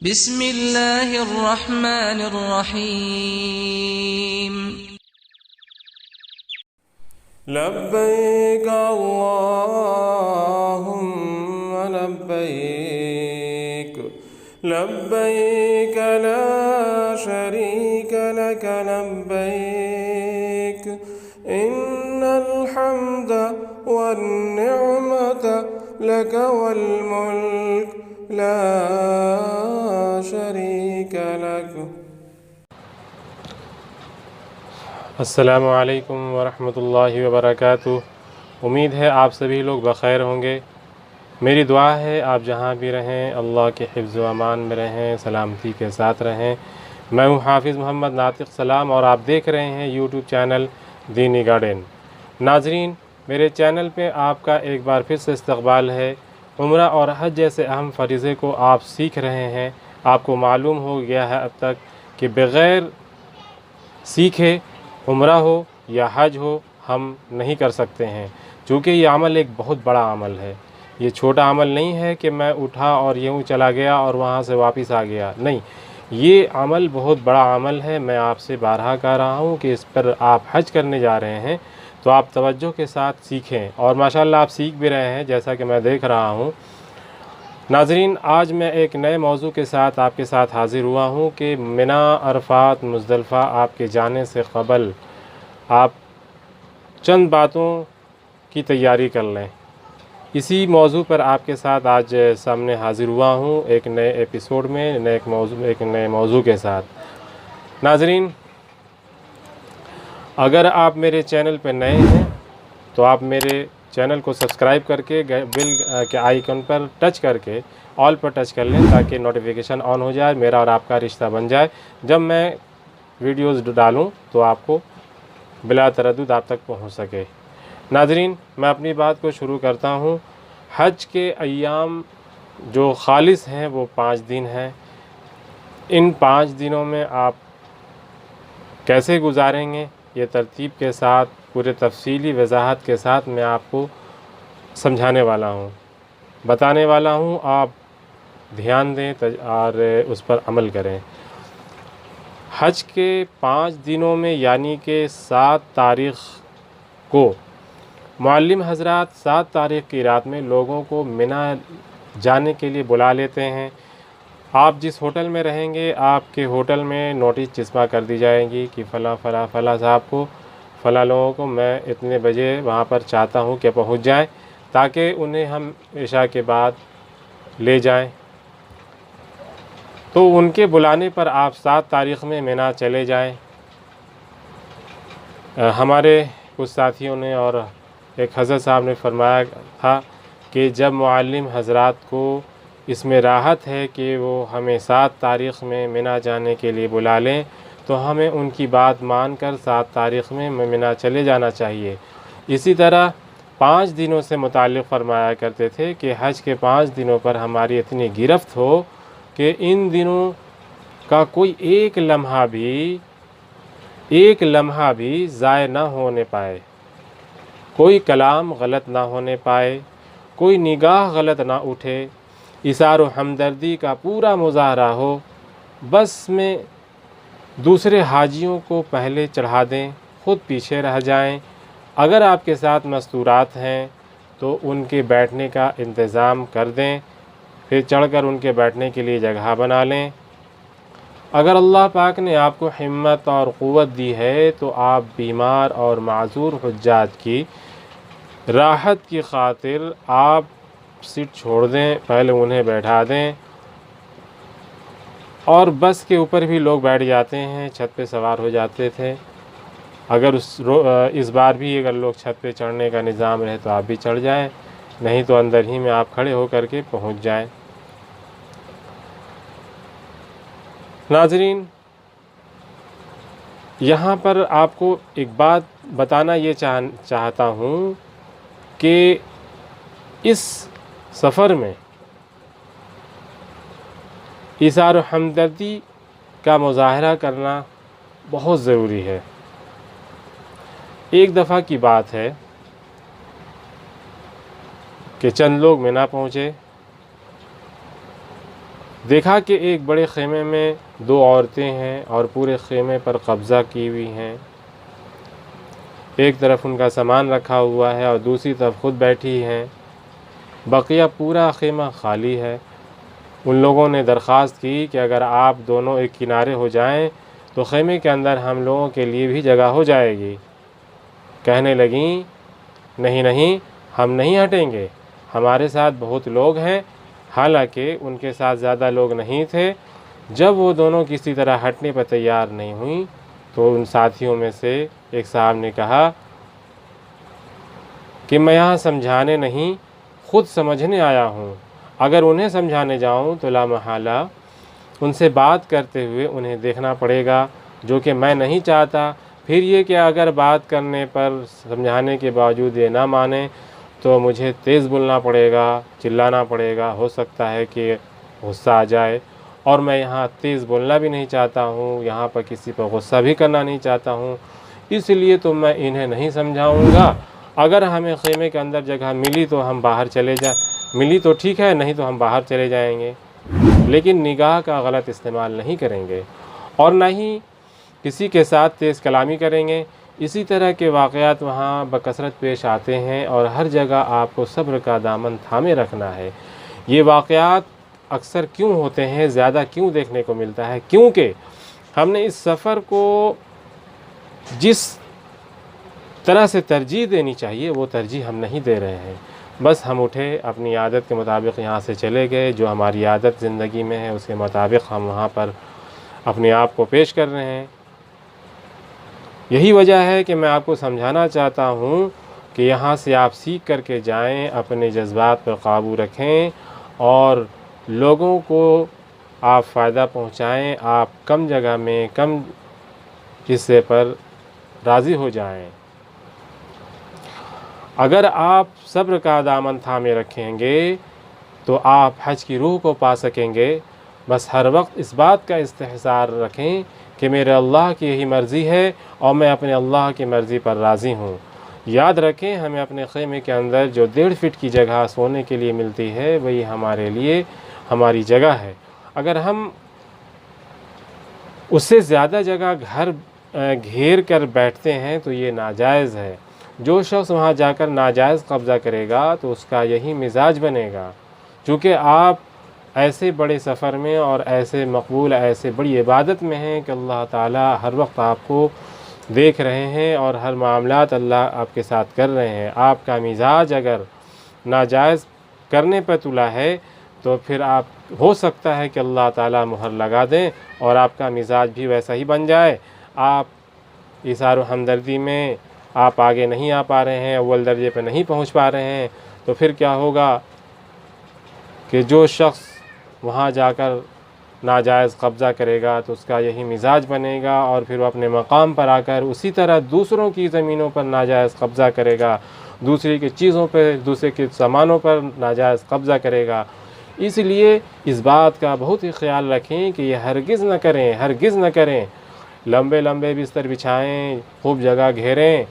بسم اللہ الرحمن الرحیم لبیک اللہم لبیک لبیک لا شریک لک لبیک ان الحمد والنعمت لک والملک لا شریک لک۔ السلام علیکم ورحمۃ اللہ وبرکاتہ۔ امید ہے آپ سبھی لوگ بخیر ہوں گے۔ میری دعا ہے آپ جہاں بھی رہیں اللہ کے حفظ و امان میں رہیں، سلامتی کے ساتھ رہیں۔ میں ہوں حافظ محمد ناطق سلام اور آپ دیکھ رہے ہیں یوٹیوب چینل دینی گارڈن۔ ناظرین، میرے چینل پہ آپ کا ایک بار پھر سے استقبال ہے۔ عمرہ اور حج جیسے اہم فریضے کو آپ سیکھ رہے ہیں۔ آپ کو معلوم ہو گیا ہے اب تک کہ بغیر سیکھے عمرہ ہو یا حج ہو ہم نہیں کر سکتے ہیں، چونکہ یہ عمل ایک بہت بڑا عمل ہے۔ یہ چھوٹا عمل نہیں ہے کہ میں اٹھا اور یوں چلا گیا اور وہاں سے واپس آ گیا، نہیں، یہ عمل بہت بڑا عمل ہے۔ میں آپ سے بارہا کہہ رہا ہوں کہ اس پر آپ حج کرنے جا رہے ہیں تو آپ توجہ کے ساتھ سیکھیں، اور ماشاءاللہ آپ سیکھ بھی رہے ہیں جیسا کہ میں دیکھ رہا ہوں۔ ناظرین، آج میں ایک نئے موضوع کے ساتھ آپ کے ساتھ حاضر ہوا ہوں کہ منا، عرفات، مزدلفہ آپ کے جانے سے قبل آپ چند باتوں کی تیاری کر لیں۔ اسی موضوع پر آپ کے ساتھ آج سامنے حاضر ہوا ہوں ایک نئے ایپیسوڈ میں، ایک نئے موضوع کے ساتھ۔ ناظرین، اگر آپ میرے چینل پہ نئے ہیں تو آپ میرے چینل کو سبسکرائب کر کے بیل کے آئیکن پر ٹچ کر کے آل پر ٹچ کر لیں تاکہ نوٹیفیکیشن آن ہو جائے، میرا اور آپ کا رشتہ بن جائے۔ جب میں ویڈیوز ڈالوں تو آپ کو بلا تردد آپ تک پہنچ سکے۔ ناظرین، میں اپنی بات کو شروع کرتا ہوں۔ حج کے ایام جو خالص ہیں وہ 5 دن ہیں۔ ان 5 دنوں میں آپ کیسے گزاریں گے، یہ ترتیب کے ساتھ پورے تفصیلی وضاحت کے ساتھ میں آپ کو سمجھانے والا ہوں، بتانے والا ہوں۔ آپ دھیان دیں اور اس پر عمل کریں۔ حج کے 5 دنوں میں یعنی کہ 7 تاریخ کو معلم حضرات 7 تاریخ کی رات میں لوگوں کو منا جانے کے لیے بلا لیتے ہیں۔ آپ جس ہوٹل میں رہیں گے آپ کے ہوٹل میں نوٹس چسپاں کر دی جائے گی کہ فلاں فلاں فلاں صاحب کو، فلاں لوگوں کو میں اتنے بجے وہاں پر چاہتا ہوں کہ پہنچ جائیں، تاکہ انہیں ہم عشاء کے بعد لے جائیں۔ تو ان کے بلانے پر آپ 7 تاریخ میں منا چلے جائیں۔ ہمارے کچھ ساتھیوں نے اور ایک حضرت صاحب نے فرمایا تھا کہ جب معلم حضرات کو اس میں راحت ہے کہ وہ ہمیں 7 تاریخ میں منا جانے کے لیے بلا لیں تو ہمیں ان کی بات مان کر 7 تاریخ میں منا چلے جانا چاہیے۔ اسی طرح 5 دنوں سے متعلق فرمایا کرتے تھے کہ حج کے 5 دنوں پر ہماری اتنی گرفت ہو کہ ان دنوں کا کوئی ایک لمحہ بھی ضائع نہ ہونے پائے، کوئی کلام غلط نہ ہونے پائے، کوئی نگاہ غلط نہ اٹھے، اظہار و ہمدردی کا پورا مظاہرہ ہو۔ بس میں دوسرے حاجیوں کو پہلے چڑھا دیں، خود پیچھے رہ جائیں۔ اگر آپ کے ساتھ مستورات ہیں تو ان کے بیٹھنے کا انتظام کر دیں، پھر چڑھ کر ان کے بیٹھنے کے لیے جگہ بنا لیں۔ اگر اللہ پاک نے آپ کو ہمت اور قوت دی ہے تو آپ بیمار اور معذور حجاج کی راحت کی خاطر آپ سیٹ چھوڑ دیں، پہلے انہیں بیٹھا دیں۔ اور بس کے اوپر بھی لوگ بیٹھ جاتے ہیں، چھت پہ سوار ہو جاتے تھے۔ اگر اس بار بھی اگر لوگ چھت پہ چڑھنے کا نظام رہے تو آپ بھی چڑھ جائیں، نہیں تو اندر ہی میں آپ کھڑے ہو کر کے پہنچ جائیں۔ ناظرین، یہاں پر آپ کو ایک بات بتانا یہ چاہتا ہوں کہ اس سفر میں اظہار و ہمدردی کا مظاہرہ کرنا بہت ضروری ہے۔ ایک دفعہ کی بات ہے کہ چند لوگ منا پہنچے، دیکھا کہ ایک بڑے خیمے میں 2 عورتیں ہیں اور پورے خیمے پر قبضہ کی ہوئی ہیں، ایک طرف ان کا سامان رکھا ہوا ہے اور دوسری طرف خود بیٹھی ہیں، بقیہ پورا خیمہ خالی ہے۔ ان لوگوں نے درخواست کی کہ اگر آپ دونوں ایک کنارے ہو جائیں تو خیمے کے اندر ہم لوگوں کے لیے بھی جگہ ہو جائے گی۔ کہنے لگیں نہیں نہیں، ہم نہیں ہٹیں گے، ہمارے ساتھ بہت لوگ ہیں۔ حالانکہ ان کے ساتھ زیادہ لوگ نہیں تھے۔ جب وہ دونوں کسی طرح ہٹنے پر تیار نہیں ہوئیں تو ان ساتھیوں میں سے ایک صاحب نے کہا کہ میں یہاں سمجھانے نہیں، خود سمجھنے آیا ہوں۔ اگر انہیں سمجھانے جاؤں تو لا محالہ ان سے بات کرتے ہوئے انہیں دیکھنا پڑے گا، جو کہ میں نہیں چاہتا۔ پھر یہ کہ اگر بات کرنے پر سمجھانے کے باوجود یہ نہ مانے تو مجھے تیز بولنا پڑے گا، چلانا پڑے گا، ہو سکتا ہے کہ غصہ آ جائے، اور میں یہاں تیز بولنا بھی نہیں چاہتا ہوں، یہاں پر کسی پر غصہ بھی کرنا نہیں چاہتا ہوں، اس لیے تو میں انہیں نہیں سمجھاؤں گا۔ اگر ہمیں خیمے کے اندر جگہ ملی تو ہم باہر چلے جائیں، ملی تو ٹھیک ہے، نہیں تو ہم باہر چلے جائیں گے، لیکن نگاہ کا غلط استعمال نہیں کریں گے اور نہ ہی کسی کے ساتھ تیز کلامی کریں گے۔ اسی طرح کے واقعات وہاں بکثرت پیش آتے ہیں اور ہر جگہ آپ کو صبر کا دامن تھامے رکھنا ہے۔ یہ واقعات اکثر کیوں ہوتے ہیں، زیادہ کیوں دیکھنے کو ملتا ہے؟ کیونکہ ہم نے اس سفر کو جس طرح سے ترجیح دینی چاہیے وہ ترجیح ہم نہیں دے رہے ہیں۔ بس ہم اٹھے، اپنی عادت کے مطابق یہاں سے چلے گئے، جو ہماری عادت زندگی میں ہے اس کے مطابق ہم وہاں پر اپنے آپ کو پیش کر رہے ہیں۔ یہی وجہ ہے کہ میں آپ کو سمجھانا چاہتا ہوں کہ یہاں سے آپ سیکھ کر کے جائیں، اپنے جذبات پر قابو رکھیں اور لوگوں کو آپ فائدہ پہنچائیں، آپ کم جگہ میں کم حصے پر راضی ہو جائیں۔ اگر آپ صبر کا دامن تھامے رکھیں گے تو آپ حج کی روح کو پا سکیں گے۔ بس ہر وقت اس بات کا استحضار رکھیں کہ میرے اللہ کی یہی مرضی ہے اور میں اپنے اللہ کی مرضی پر راضی ہوں۔ یاد رکھیں ہمیں اپنے خیمے کے اندر جو 1.5 فٹ کی جگہ سونے کے لیے ملتی ہے وہی ہمارے لیے ہماری جگہ ہے۔ اگر ہم اس سے زیادہ جگہ گھر گھیر کر بیٹھتے ہیں تو یہ ناجائز ہے۔ جو شخص وہاں جا کر ناجائز قبضہ کرے گا تو اس کا یہی مزاج بنے گا۔ چونکہ آپ ایسے بڑے سفر میں اور ایسے مقبول، ایسے بڑی عبادت میں ہیں کہ اللہ تعالی ہر وقت آپ کو دیکھ رہے ہیں اور ہر معاملات اللہ آپ کے ساتھ کر رہے ہیں۔ آپ کا مزاج اگر ناجائز کرنے پر تلا ہے تو پھر آپ ہو سکتا ہے کہ اللہ تعالی مہر لگا دیں اور آپ کا مزاج بھی ویسا ہی بن جائے۔ آپ ایثار و ہمدردی میں آپ آگے نہیں آ پا رہے ہیں، اول درجے پہ نہیں پہنچ پا رہے ہیں، تو پھر کیا ہوگا کہ جو شخص وہاں جا کر ناجائز قبضہ کرے گا تو اس کا یہی مزاج بنے گا اور پھر وہ اپنے مقام پر آ کر اسی طرح دوسروں کی زمینوں پر ناجائز قبضہ کرے گا، دوسری کی چیزوں پہ، دوسرے کے سامانوں پر ناجائز قبضہ کرے گا۔ اس لیے اس بات کا بہت ہی خیال رکھیں کہ یہ ہرگز نہ کریں، ہرگز نہ کریں۔ لمبے لمبے بستر بچھائیں، خوب جگہ گھیریں،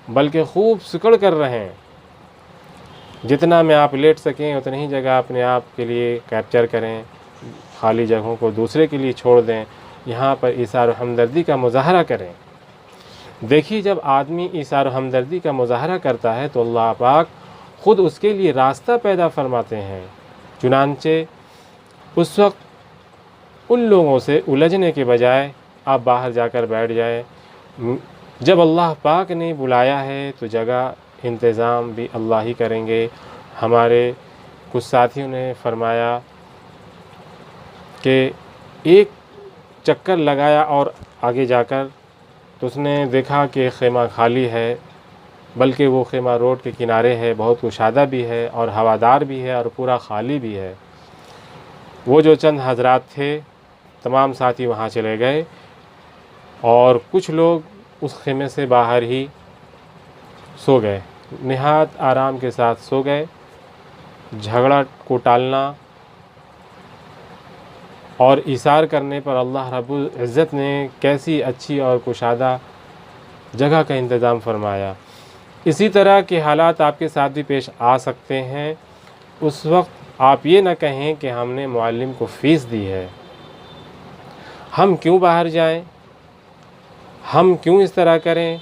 بلکہ خوب سکڑ کر رہیں۔ جتنا میں آپ لیٹ سکیں اتنی ہی جگہ اپنے آپ کے لیے کیپچر کریں، خالی جگہوں کو دوسرے کے لیے چھوڑ دیں، یہاں پر ایثار و ہمدردی کا مظاہرہ کریں۔ دیکھیے جب آدمی ایثار و ہمدردی کا مظاہرہ کرتا ہے تو اللہ پاک خود اس کے لیے راستہ پیدا فرماتے ہیں۔ چنانچہ اس وقت ان لوگوں سے الجھنے کے بجائے آپ باہر جا کر بیٹھ جائیں۔ جب اللہ پاک نے بلایا ہے تو جگہ انتظام بھی اللہ ہی کریں گے۔ ہمارے کچھ ساتھیوں نے فرمایا کہ ایک چکر لگایا اور آگے جا کر تو اس نے دیکھا کہ خیمہ خالی ہے، بلکہ وہ خیمہ روڈ کے کنارے ہے، بہت کشادہ بھی ہے اور ہوادار بھی ہے اور پورا خالی بھی ہے۔ وہ جو چند حضرات تھے تمام ساتھی وہاں چلے گئے اور کچھ لوگ اس خیمے سے باہر ہی سو گئے، نہایت آرام کے ساتھ سو گئے۔ جھگڑا کو ٹالنا اور ایثار کرنے پر اللہ رب العزت نے کیسی اچھی اور کشادہ جگہ کا انتظام فرمایا۔ اسی طرح کے حالات آپ کے ساتھ بھی پیش آ سکتے ہیں۔ اس وقت آپ یہ نہ کہیں کہ ہم نے معلم کو فیس دی ہے، ہم کیوں باہر جائیں، ہم کیوں اس طرح کریں۔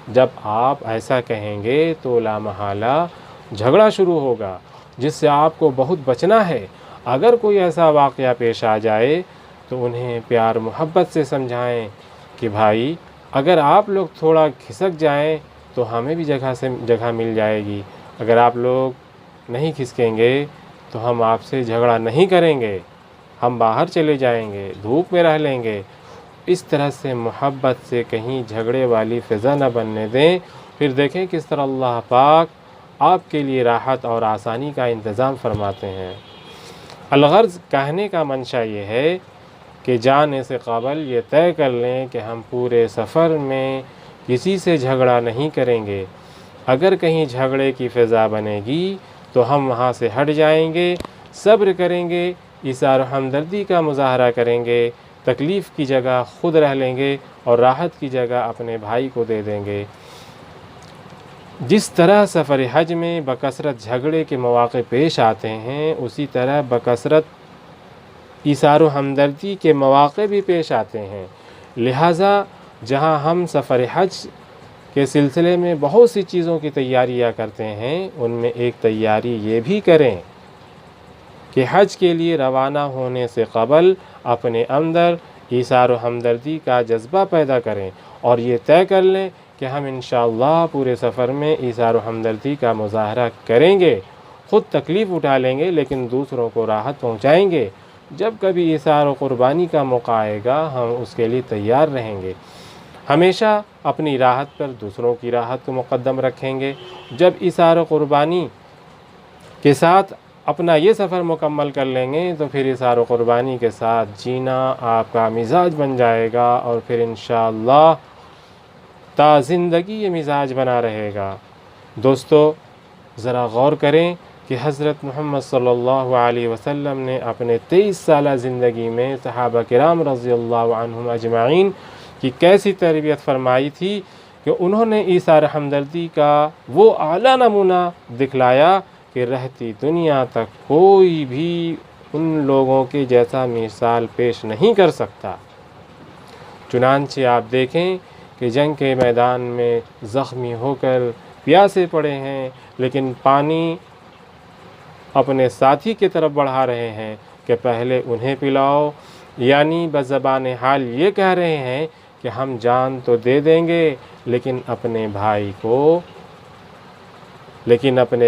جب آپ ایسا کہیں گے تو لامحالہ جھگڑا شروع ہوگا، جس سے آپ کو بہت بچنا ہے۔ اگر کوئی ایسا واقعہ پیش آ جائے تو انہیں پیار محبت سے سمجھائیں کہ بھائی اگر آپ لوگ تھوڑا کھسک جائیں تو ہمیں بھی جگہ مل جائے گی، اگر آپ لوگ نہیں کھسکیں گے تو ہم آپ سے جھگڑا نہیں کریں گے، ہم باہر چلے جائیں گے، دھوپ میں رہ لیں گے۔ اس طرح سے محبت سے کہیں جھگڑے والی فضا نہ بننے دیں۔ پھر دیکھیں کس طرح اللہ پاک آپ کے لیے راحت اور آسانی کا انتظام فرماتے ہیں۔ الغرض کہنے کا منشا یہ ہے کہ جانے سے قبل یہ طے کر لیں کہ ہم پورے سفر میں کسی سے جھگڑا نہیں کریں گے۔ اگر کہیں جھگڑے کی فضا بنے گی تو ہم وہاں سے ہٹ جائیں گے، صبر کریں گے، ایثار و ہمدردی کا مظاہرہ کریں گے، تکلیف کی جگہ خود رہ لیں گے اور راحت کی جگہ اپنے بھائی کو دے دیں گے۔ جس طرح سفر حج میں بکثرت جھگڑے کے مواقع پیش آتے ہیں، اسی طرح بکثرت ایثار و ہمدردی کے مواقع بھی پیش آتے ہیں۔ لہٰذا جہاں ہم سفر حج کے سلسلے میں بہت سی چیزوں کی تیاریاں کرتے ہیں، ان میں ایک تیاری یہ بھی کریں کہ حج کے لیے روانہ ہونے سے قبل اپنے اندر ایثار و ہمدردی کا جذبہ پیدا کریں اور یہ طے کر لیں کہ ہم انشاءاللہ پورے سفر میں ایثار و ہمدردی کا مظاہرہ کریں گے، خود تکلیف اٹھا لیں گے لیکن دوسروں کو راحت پہنچائیں گے۔ جب کبھی ایثار و قربانی کا موقع آئے گا ہم اس کے لیے تیار رہیں گے، ہمیشہ اپنی راحت پر دوسروں کی راحت کو مقدم رکھیں گے۔ جب ایثار و قربانی کے ساتھ اپنا یہ سفر مکمل کر لیں گے تو پھر ایثار و قربانی کے ساتھ جینا آپ کا مزاج بن جائے گا اور پھر انشاءاللہ تا زندگی یہ مزاج بنا رہے گا۔ دوستو ذرا غور کریں کہ حضرت محمد صلی اللہ علیہ وسلم نے اپنے 23 سالہ زندگی میں صحابہ کرام رضی اللہ عنہم اجمعین کی کیسی تربیت فرمائی تھی کہ انہوں نے ایثار ہمدردی کا وہ اعلیٰ نمونہ دکھلایا کہ رہتی دنیا تک کوئی بھی ان لوگوں کے جیسا مثال پیش نہیں کر سکتا۔ چنانچہ آپ دیکھیں کہ جنگ کے میدان میں زخمی ہو کر پیاسے پڑے ہیں لیکن پانی اپنے ساتھی کی طرف بڑھا رہے ہیں کہ پہلے انہیں پلاؤ، یعنی بزبان حال یہ کہہ رہے ہیں کہ ہم جان تو دے دیں گے لیکن اپنے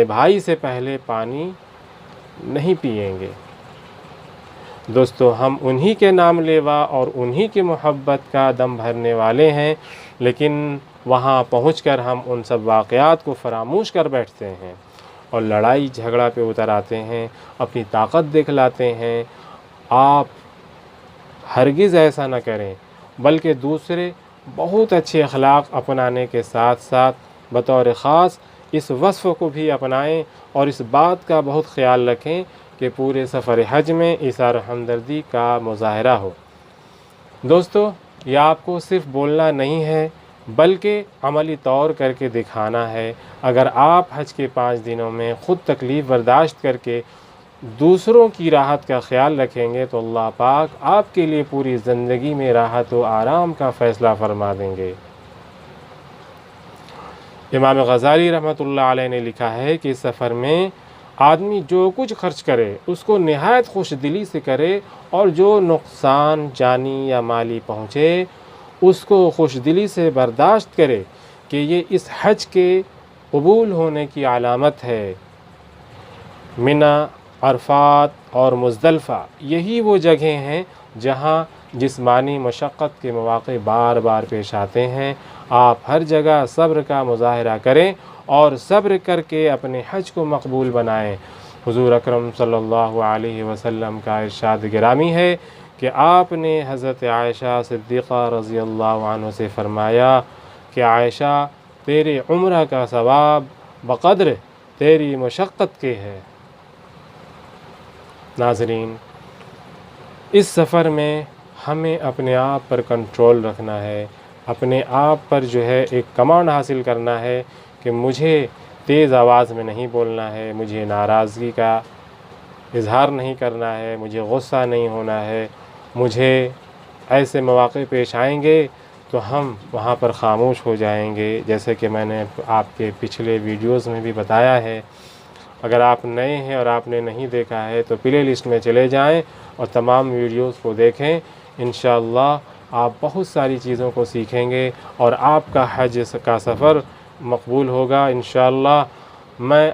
بھائی سے پہلے پانی نہیں پئیں گے۔ دوستو ہم انہی کے نام لیوا اور انہی کی محبت کا دم بھرنے والے ہیں، لیکن وہاں پہنچ کر ہم ان سب واقعات کو فراموش کر بیٹھتے ہیں اور لڑائی جھگڑا پہ اتر آتے ہیں، اپنی طاقت دکھلاتے ہیں۔ آپ ہرگز ایسا نہ کریں بلکہ دوسرے بہت اچھے اخلاق اپنانے کے ساتھ ساتھ بطور خاص اس وصف کو بھی اپنائیں اور اس بات کا بہت خیال رکھیں کہ پورے سفر حج میں ایثار و ہمدردی کا مظاہرہ ہو۔ دوستو یہ آپ کو صرف بولنا نہیں ہے بلکہ عملی طور کر کے دکھانا ہے۔ اگر آپ حج کے 5 دنوں میں خود تکلیف برداشت کر کے دوسروں کی راحت کا خیال رکھیں گے تو اللہ پاک آپ کے لیے پوری زندگی میں راحت و آرام کا فیصلہ فرما دیں گے۔ امام غزالی رحمۃ اللہ علیہ نے لکھا ہے کہ اس سفر میں آدمی جو کچھ خرچ کرے اس کو نہایت خوش دلی سے کرے اور جو نقصان جانی یا مالی پہنچے اس کو خوش دلی سے برداشت کرے کہ یہ اس حج کے قبول ہونے کی علامت ہے۔ منی، عرفات اور مزدلفہ یہی وہ جگہیں ہیں جہاں جسمانی مشقت کے مواقع بار بار پیش آتے ہیں۔ آپ ہر جگہ صبر کا مظاہرہ کریں اور صبر کر کے اپنے حج کو مقبول بنائیں۔ حضور اکرم صلی اللہ علیہ وسلم کا ارشاد گرامی ہے کہ آپ نے حضرت عائشہ صدیقہ رضی اللہ عنہ سے فرمایا کہ عائشہ تیرے عمرہ کا ثواب بقدر تیری مشقت کے ہے۔ ناظرین اس سفر میں ہمیں اپنے آپ پر کنٹرول رکھنا ہے، اپنے آپ پر ایک کمانڈ حاصل کرنا ہے کہ مجھے تیز آواز میں نہیں بولنا ہے، مجھے ناراضگی کا اظہار نہیں کرنا ہے، مجھے غصہ نہیں ہونا ہے۔ مجھے ایسے مواقع پیش آئیں گے تو ہم وہاں پر خاموش ہو جائیں گے، جیسے کہ میں نے آپ کے پچھلے ویڈیوز میں بھی بتایا ہے۔ اگر آپ نئے ہیں اور آپ نے نہیں دیکھا ہے تو پلے لسٹ میں چلے جائیں اور تمام ویڈیوز کو دیکھیں۔ انشاءاللہ آپ بہت ساری چیزوں کو سیکھیں گے اور آپ کا حج کا سفر مقبول ہوگا انشاءاللہ۔ میں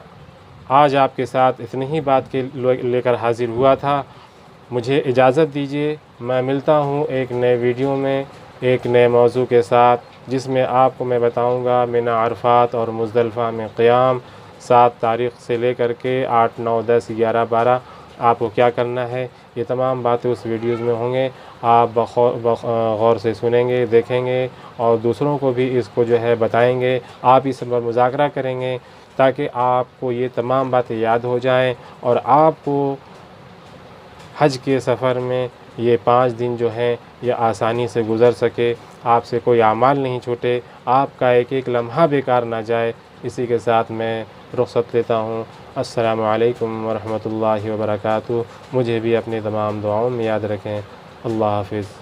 آج آپ کے ساتھ اتنی ہی بات کے لے کر حاضر ہوا تھا۔ مجھے اجازت دیجیے، میں ملتا ہوں ایک نئے ویڈیو میں ایک نئے موضوع کے ساتھ، جس میں آپ کو میں بتاؤں گا منی عرفات اور مزدلفہ میں قیام 7 تاریخ سے لے کر کے 8، 9، 10، 11، 12 آپ کو کیا کرنا ہے۔ یہ تمام باتیں اس ویڈیوز میں ہوں گے، آپ غور سے سنیں گے، دیکھیں گے اور دوسروں کو بھی اس کو جو ہے بتائیں گے۔ آپ اس پر مذاکرہ کریں گے تاکہ آپ کو یہ تمام باتیں یاد ہو جائیں اور آپ کو حج کے سفر میں یہ 5 دن جو ہیں یہ آسانی سے گزر سکے، آپ سے کوئی اعمال نہیں چھوٹے، آپ کا ایک ایک لمحہ بیکار نہ جائے۔ اسی کے ساتھ میں رخصت لیتا ہوں۔ السلام علیکم ورحمۃ اللہ وبرکاتہ۔ مجھے بھی اپنی تمام دعاؤں میں یاد رکھیں۔ اللہ حافظ۔